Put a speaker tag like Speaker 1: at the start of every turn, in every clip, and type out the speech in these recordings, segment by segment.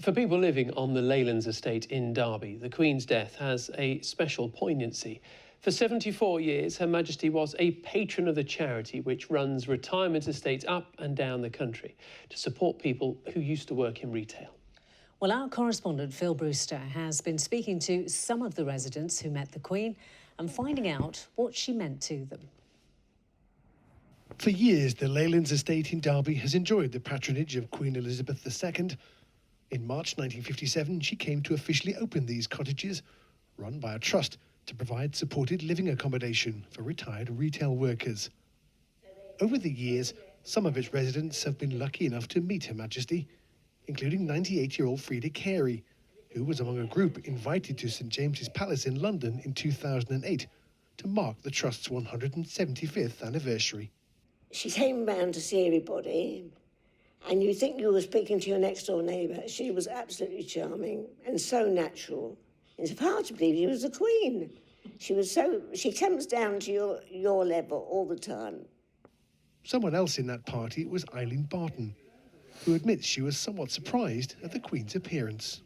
Speaker 1: For people living on the Leylands Estate in Derby, the Queen's death has a special poignancy. For 74 years, Her Majesty was a patron of the charity which runs retirement estates up and down the country to support people who used to work in retail.
Speaker 2: Well, our correspondent Phil Brewster has been speaking to some of the residents who met the Queen and finding out what she meant to them.
Speaker 3: For years, the Leylands Estate in Derby has enjoyed the patronage of Queen Elizabeth II. In March 1957, she came to officially open these cottages, run by a trust, to provide supported living accommodation for retired retail workers. Over the years, some of its residents have been lucky enough to meet Her Majesty, including 98-year-old Frida Carey, who was among a group invited to St James's Palace in London in 2008 to mark the Trust's 175th anniversary.
Speaker 4: She came round to see everybody, and you think you were speaking to your next-door neighbour. She was absolutely charming and so natural. It's hard to believe she was the Queen. She comes down to your level all the time.
Speaker 3: Someone else in that party was Eileen Barton, who admits she was somewhat surprised at the Queen's appearance.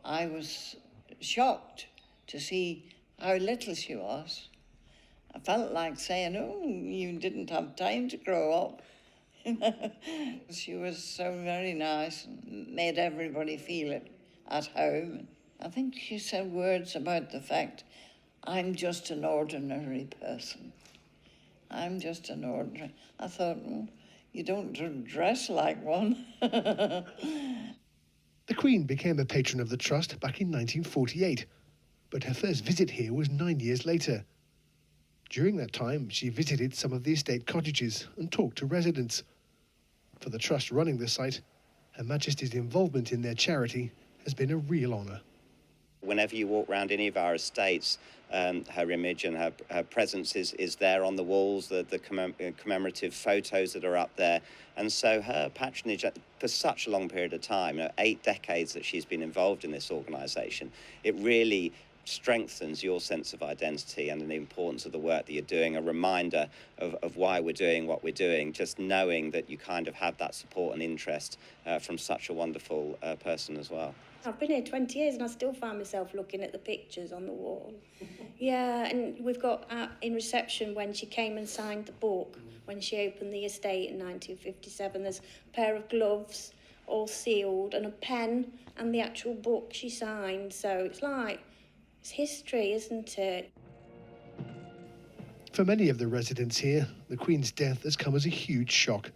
Speaker 5: I was shocked to see how little she was. I felt like saying, oh, you didn't have time to grow up. She was so very nice and made everybody feel it at home. I think she said words about the fact, I'm just an ordinary person. I'm just an ordinary. I thought, well, you don't dress like one.
Speaker 3: The Queen became a patron of the Trust back in 1948, but her first visit here was 9 years later. During that time, she visited some of the estate cottages and talked to residents. For the Trust running the site, Her Majesty's involvement in their charity has been a real honour.
Speaker 6: Whenever you walk around any of our estates, her image and her presence is there on the walls, the commemorative photos that are up there. And so her patronage for such a long period of time, 8 decades that she's been involved in this organisation, it really strengthens your sense of identity and the importance of the work that you're doing, a reminder of why we're doing what we're doing, just knowing that you kind of have that support and interest from such a wonderful person as well.
Speaker 7: I've been here 20 years and I still find myself looking at the pictures on the wall. Yeah, and we've got in reception when she came and signed the book, when she opened the estate in 1957, there's a pair of gloves all sealed and a pen and the actual book she signed. So it's like, it's history, isn't it?
Speaker 3: For many of the residents here, the Queen's death has come as a huge shock.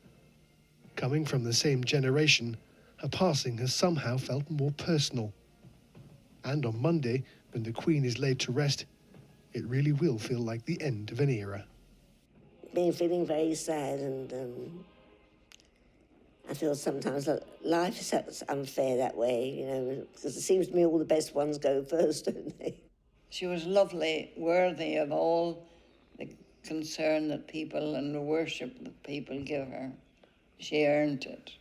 Speaker 3: Coming from the same generation, her passing has somehow felt more personal. And on Monday, when the Queen is laid to rest, it really will feel like the end of an era.
Speaker 4: Been feeling very sad, and I feel sometimes that life is unfair that way, you know, because it seems to me all the best ones go first, don't they?
Speaker 5: She was lovely, worthy of all the concern that people and the worship that people give her. She earned it.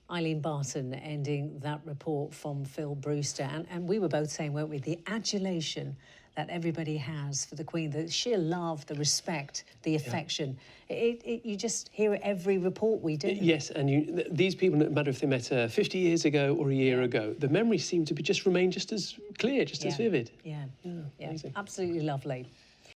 Speaker 2: Eileen Barton ending that report from Phil Brewster. And we were both saying, weren't we, the adulation that everybody has for the Queen, the sheer love, the respect, the affection. Yeah. You just hear it every report we do.
Speaker 1: Yes, and these people, no matter if they met 50 years ago or a year ago, the memories seem to be remain just as clear, just as vivid.
Speaker 2: Yeah, absolutely lovely.